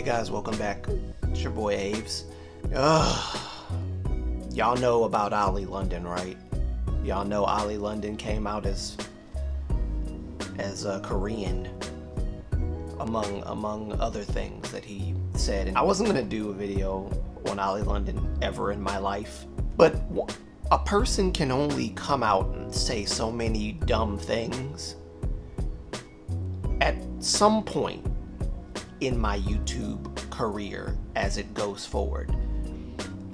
guys, welcome back. It's your boy Aves. Y'all know about Oli London, right? Y'all know Oli London came out as a Korean, among other things that he said. And I wasn't gonna do a video on Oli London ever in my life, but a person can only come out and say so many dumb things at some point in my YouTube career as it goes forward.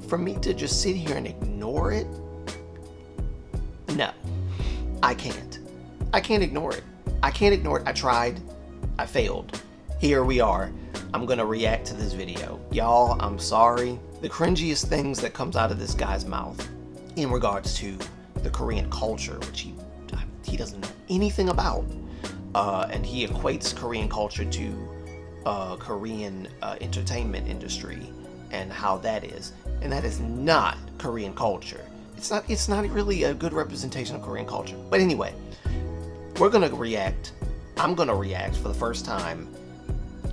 For me to just sit here and ignore it, no, I can't. I can't ignore it. I can't ignore it. I tried. I failed. Here we are. I'm gonna react to this video. Y'all, I'm sorry. The cringiest things that comes out of this guy's mouth in regards to the Korean culture, which he doesn't know anything about, and he equates Korean culture to Korean entertainment industry and how that is, and that is not Korean culture. It's not really a good representation of Korean culture. But anyway, we're gonna react. I'm gonna react for the first time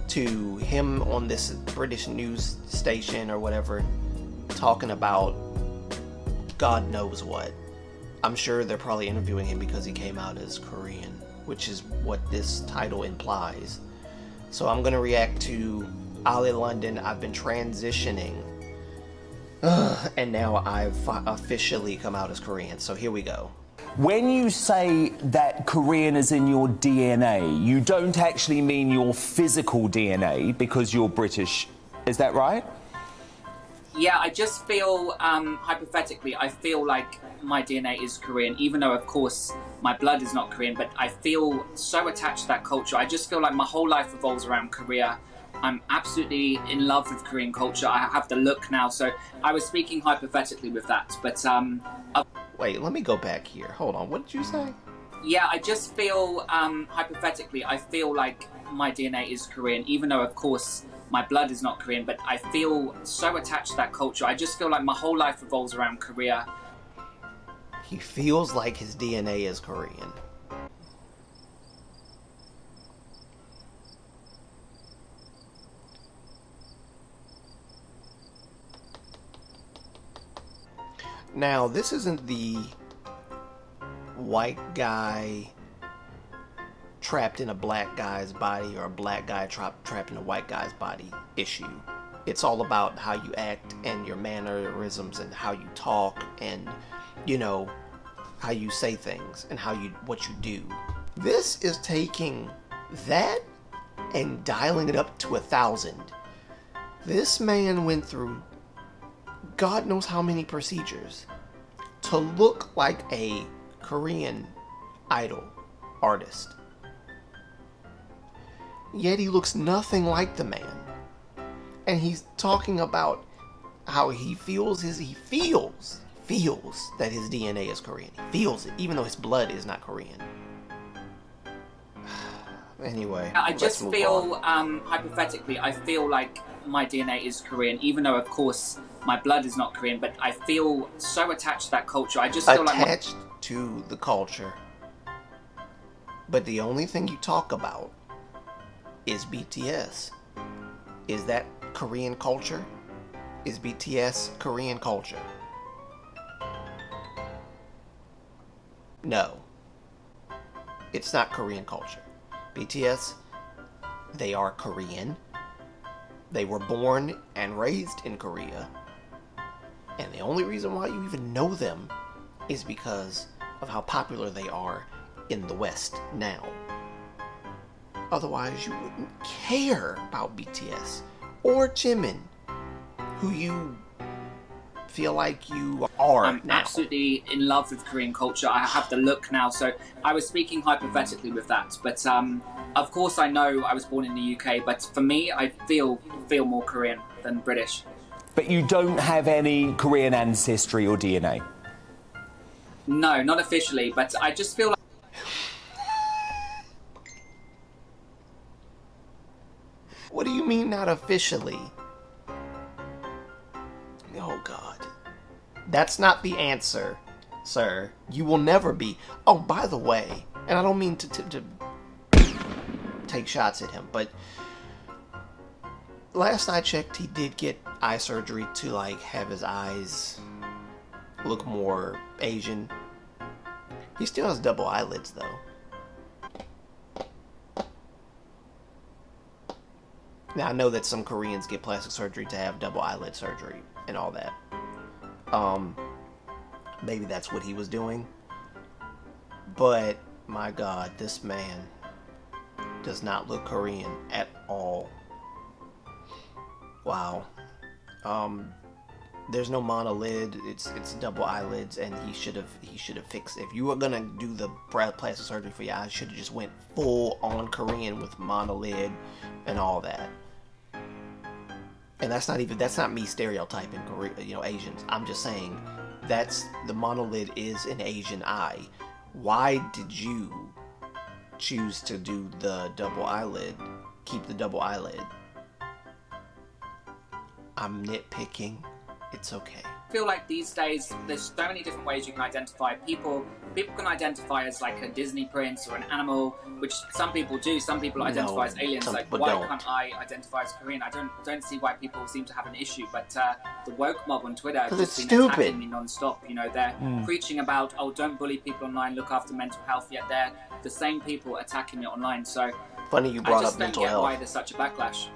to him on this British news station or whatever, talking about God knows what. I'm sure they're probably interviewing him because he came out as Korean, which is what this title implies. So I'm gonna react to Oli London. I've been transitioning, and now I've officially come out as Korean. So here we go. When you say that Korean is in your DNA, you don't actually mean your physical DNA because you're British. Is that right? Yeah, I just feel, hypothetically, I feel like my DNA is Korean, even though, of course, my blood is not Korean, but I feel so attached to that culture. I just feel like my whole life revolves around Korea. I'm absolutely in love with Korean culture. I have the look now, so I was speaking hypothetically with that, but, Wait, let me go back here. Hold on, what did you say? Yeah, I just feel, hypothetically, I feel like my DNA is Korean, even though, of course, my blood is not Korean, but I feel so attached to that culture. I just feel like my whole life revolves around Korea. He feels like his DNA is Korean. Now, this isn't the white guy trapped in a black guy's body or a black guy trapped in a white guy's body issue. It's all about how you act and your mannerisms and how you talk and, you know, how you say things and what you do. This is taking that and dialing it up to 1,000. This man went through God knows how many procedures to look like a Korean idol artist. Yet he looks nothing like the man. And he's talking about how he feels that his DNA is Korean. He feels it, even though his blood is not Korean. Anyway, I just feel, hypothetically, I feel like my DNA is Korean, even though, of course, my blood is not Korean, but I feel so attached to that culture. I just feel attached to the culture. But the only thing you talk about is BTS. Is that Korean culture? Is BTS Korean culture? No. It's not Korean culture. BTS, they are Korean. They were born and raised in Korea. And the only reason why you even know them is because of how popular they are in the West now. Otherwise, you wouldn't care about BTS or Jimin, who you feel like you are I'm now. Absolutely in love with Korean culture. I have the look now, so I was speaking hypothetically with that. But of course, I know I was born in the UK, but for me, I feel more Korean than British. But you don't have any Korean ancestry or DNA? No, not officially, but I just feel like... What do you mean not officially? Oh God. That's not the answer, sir. You will never be. Oh, by the way, and I don't mean to take shots at him, but last I checked, he did get eye surgery to like have his eyes look more Asian. He still has double eyelids though. Now I know that some Koreans get plastic surgery to have double eyelid surgery and all that. Maybe that's what he was doing. But my God, this man does not look Korean at all. Wow. There's no monolid. It's double eyelids, and he should have fixed it. If you were gonna do the plastic surgery for your eyes, should have just went full on Korean with monolid and all that. And that's not me stereotyping Asians. I'm just saying the monolid is an Asian eye. Why did you choose to do the double eyelid? Keep the double eyelid. I'm nitpicking. It's okay. I feel like these days there's so many different ways you can identify people. People can identify as like a Disney prince or an animal, which some people do. Some people identify as aliens. Like, why can't I identify as Korean? I don't see why people seem to have an issue. But the woke mob on Twitter have just been attacking me non-stop. You know, they're preaching about, oh, don't bully people online, look after mental health. Yet they're the same people attacking me online. So funny you brought up mental health. I just don't get why there's such a backlash.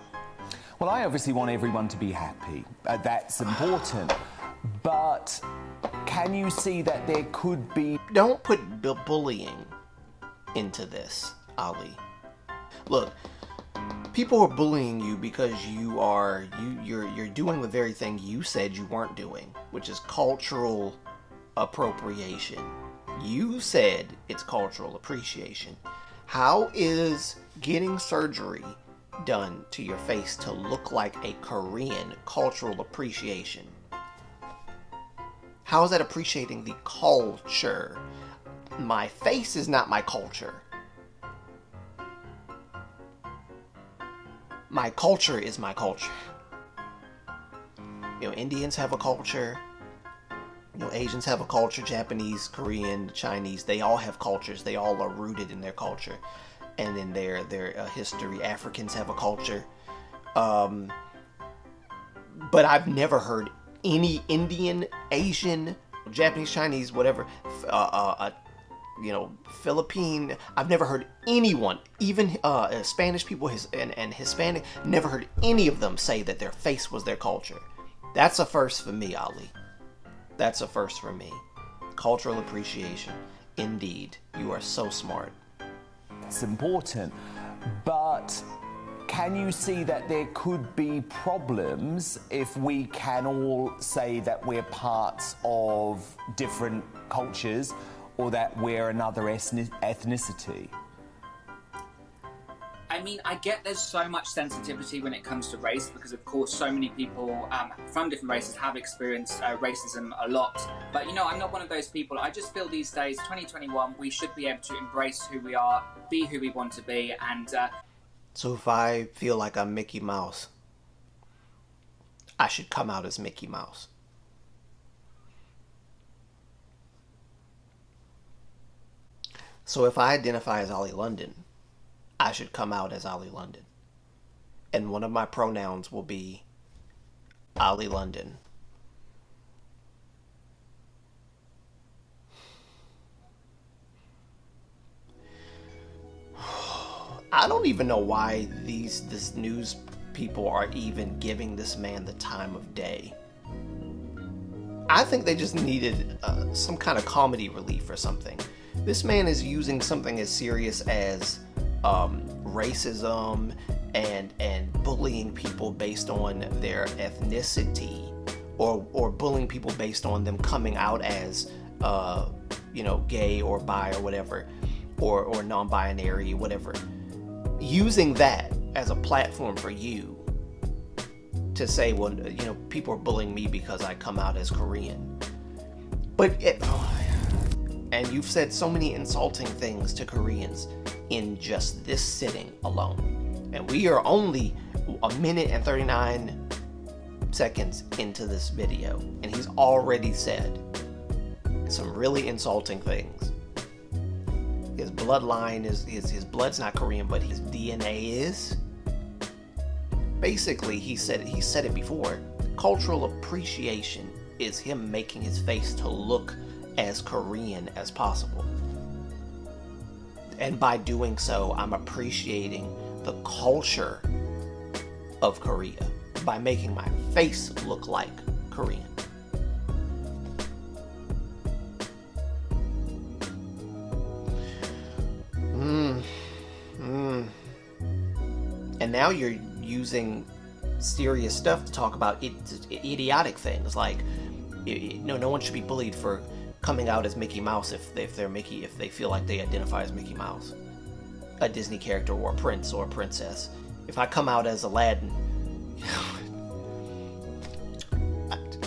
Well, I obviously want everyone to be happy. That's important. But can you see that there could be... Don't put bullying into this, Ali. Look, people are bullying you because you're doing the very thing you said you weren't doing, which is cultural appropriation. You said it's cultural appreciation. How is getting surgery done to your face to look like a Korean cultural appreciation? How is that appreciating the culture? My face is not my culture. My culture is my culture. Indians have a culture. Asians have a culture. Japanese, Korean, Chinese, they all have cultures. They all are rooted in their culture and in their history. Africans have a culture. But I've never heard any Indian, Asian, Japanese, Chinese, whatever, Philippine. I've never heard anyone, even Spanish people and Hispanic, never heard any of them say that their face was their culture. That's a first for me, Ali. That's a first for me. Cultural appreciation. Indeed. You are so smart. It's important, but can you see that there could be problems if we can all say that we're parts of different cultures or that we're another ethnicity? I mean, I get there's so much sensitivity when it comes to race because, of course, so many people from different races have experienced racism a lot. But, I'm not one of those people. I just feel these days, 2021, we should be able to embrace who we are, be who we want to be, and... So if I feel like I'm Mickey Mouse, I should come out as Mickey Mouse. So if I identify as Oli London, I should come out as Oli London. And one of my pronouns will be Oli London. I don't even know why this news people are even giving this man the time of day. I think they just needed some kind of comedy relief or something. This man is using something as serious as racism and bullying people based on their ethnicity, or bullying people based on them coming out as gay or bi or whatever, or non-binary, whatever. Using that as a platform for you to say, well, people are bullying me because I come out as Korean. And you've said so many insulting things to Koreans in just this sitting alone. And we are only 1 minute and 39 seconds into this video, and he's already said some really insulting things. His bloodline is his blood's not Korean, but his DNA is. Basically, he said it before. Cultural appreciation is him making his face to look as Korean as possible. And by doing so, I'm appreciating the culture of Korea by making my face look like Korean. And now you're using serious stuff to talk about idiotic things like no one should be bullied for coming out as Mickey Mouse if they feel like they identify as Mickey Mouse, a Disney character or a prince or a princess. If I come out as Aladdin,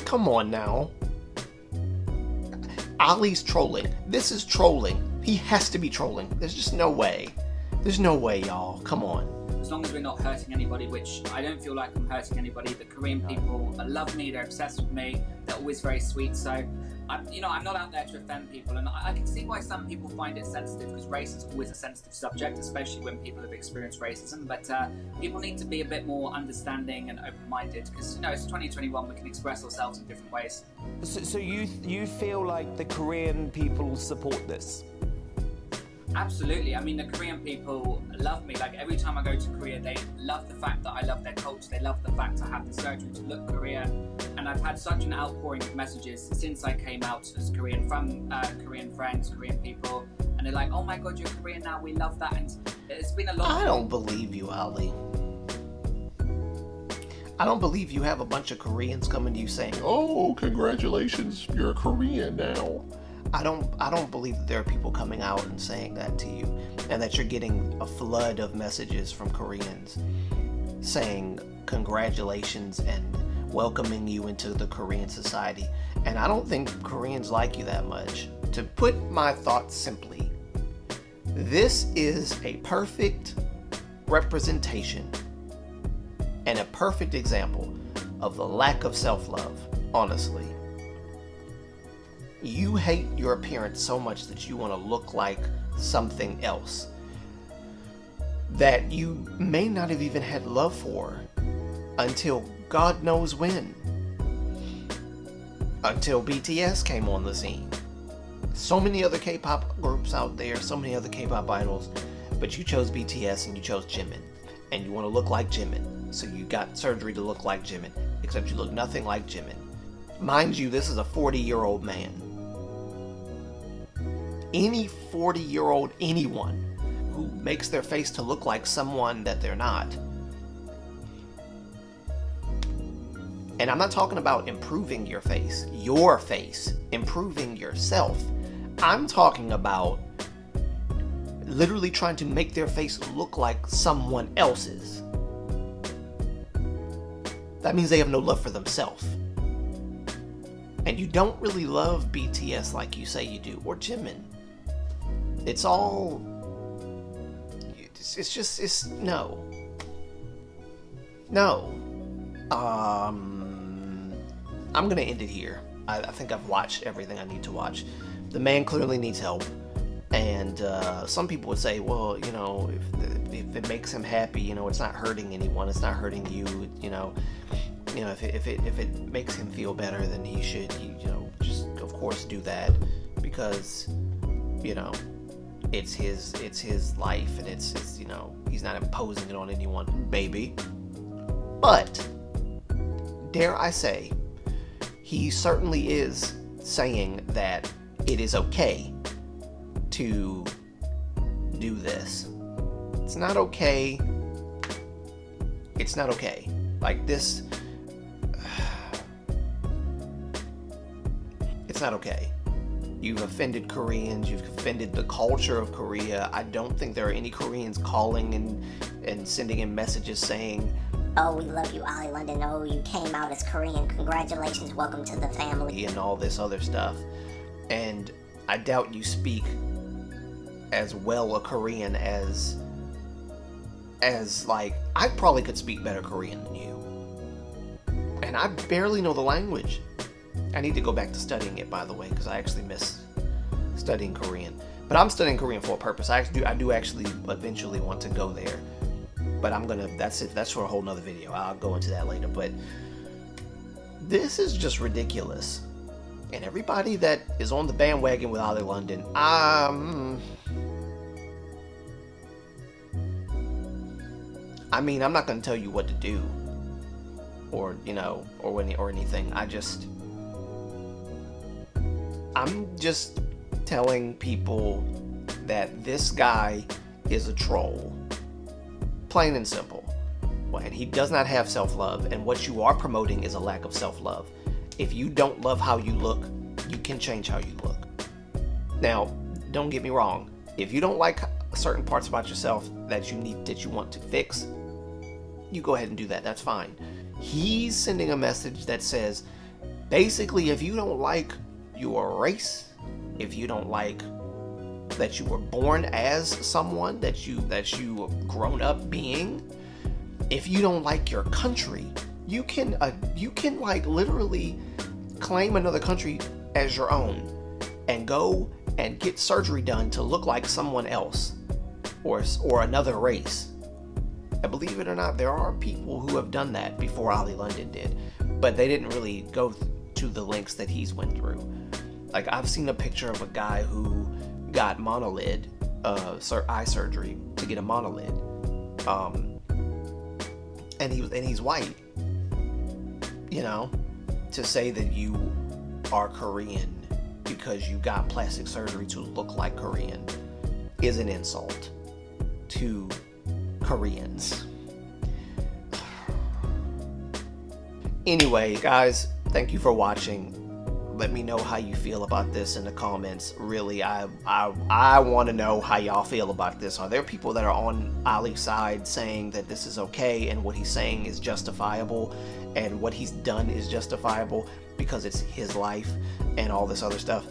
come on now. Oli's trolling. This is trolling. He has to be trolling. There's just no way. There's no way, y'all. Come on. As long as we're not hurting anybody, which I don't feel like I'm hurting anybody. The Korean people love me, they're obsessed with me, they're always very sweet. So, I'm not out there to offend people, and I can see why some people find it sensitive, because race is always a sensitive subject, especially when people have experienced racism. But people need to be a bit more understanding and open-minded, because it's 2021, we can express ourselves in different ways. So you feel like the Korean people support this? Absolutely. I mean, the Korean people love me. Like, every time I go to Korea, they love the fact that I love their culture. They love the fact I have the surgery to look Korean. And I've had such an outpouring of messages since I came out as Korean from Korean friends, Korean people. And they're like, oh my God, you're Korean now. We love that. And it's been a lot. I don't believe you, Oli. I don't believe you have a bunch of Koreans coming to you saying, oh, congratulations, you're a Korean now. I don't believe that there are people coming out and saying that to you, and that you're getting a flood of messages from Koreans saying congratulations and welcoming you into the Korean society. And I don't think Koreans like you that much. To put my thoughts simply, this is a perfect representation and a perfect example of the lack of self-love, honestly. You hate your appearance so much that you want to look like something else that you may not have even had love for until God knows when. Until BTS came on the scene. So many other K-pop groups out there, so many other K-pop idols, but you chose BTS and you chose Jimin. And you want to look like Jimin, so you got surgery to look like Jimin, except you look nothing like Jimin. Mind you, this is a 40-year-old man. Any 40-year-old anyone who makes their face to look like someone that they're not. And I'm not talking about improving your face, improving yourself. I'm talking about literally trying to make their face look like someone else's. That means they have no love for themselves. And you don't really love BTS like you say you do, or Jimin. It's no. I'm gonna end it here. I think I've watched everything I need to watch. The man clearly needs help, and some people would say, well, if it makes him happy, it's not hurting anyone, it's not hurting you, if it makes him feel better, then he should, just of course do that, because, it's his life, and it's he's not imposing it on anyone, baby. But dare I say, he certainly is saying that it is okay to do this. It's not okay. It's not okay. Like this. It's not okay. You've offended Koreans. You've offended the culture of Korea. I don't think there are any Koreans calling and sending in messages saying, oh, we love you, Oli London. Oh, you came out as Korean. Congratulations. Welcome to the family. And all this other stuff. And I doubt you speak as well a Korean as like, I probably could speak better Korean than you. And I barely know the language. I need to go back to studying it, by the way, because I actually miss studying Korean. But I'm studying Korean for a purpose. I do actually eventually want to go there. but that's it. That's for a whole nother video. I'll go into that later. But this is just ridiculous. And everybody that is on the bandwagon with Oli London, I mean, I'm not going to tell you what to do, or or anything. I'm just telling people that this guy is a troll, plain and simple. And he does not have self-love, and what you are promoting is a lack of self-love. If you don't love how you look, you can change how you look. Now, don't get me wrong. If you don't like certain parts about yourself that you want to fix, you go ahead and do that. That's fine. He's sending a message that says, basically, if you don't like your race, if you don't like that you were born as someone that you grown up being, if you don't like your country, you can like literally claim another country as your own and go and get surgery done to look like someone else or another race. And believe it or not, there are people who have done that before Oli London did, but they didn't really go to the lengths that he's went through. Like, I've seen a picture of a guy who got monolid eye surgery to get a monolid, and he's white. You know, to say that you are Korean because you got plastic surgery to look like Korean is an insult to Koreans. Anyway, guys, thank you for watching. Let me know how you feel about this in the comments. Really, I want to know how y'all feel about this. Are there people that are on Oli's side saying that this is okay and what he's saying is justifiable and what he's done is justifiable because it's his life and all this other stuff?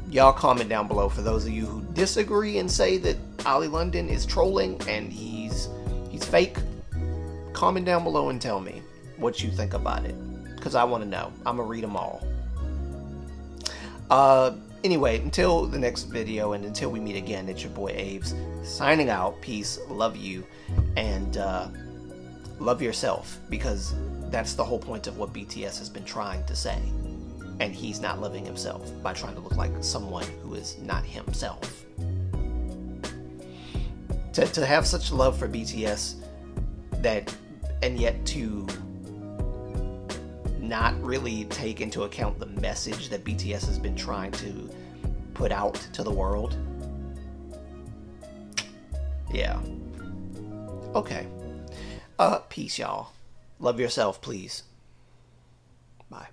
Y'all comment down below. For those of you who disagree and say that Oli London is trolling and he's fake, comment down below and tell me what you think about it, because I want to know. I'm gonna read them all. Anyway, until the next video and until we meet again, it's your boy Aves signing out. Peace, love you, and love yourself, because that's the whole point of what BTS has been trying to say. And he's not loving himself by trying to look like someone who is not himself. To have such love for BTS that, and yet to not really take into account the message that BTS has been trying to put out to the world. Yeah. Okay. Peace, y'all. Love yourself, please. Bye.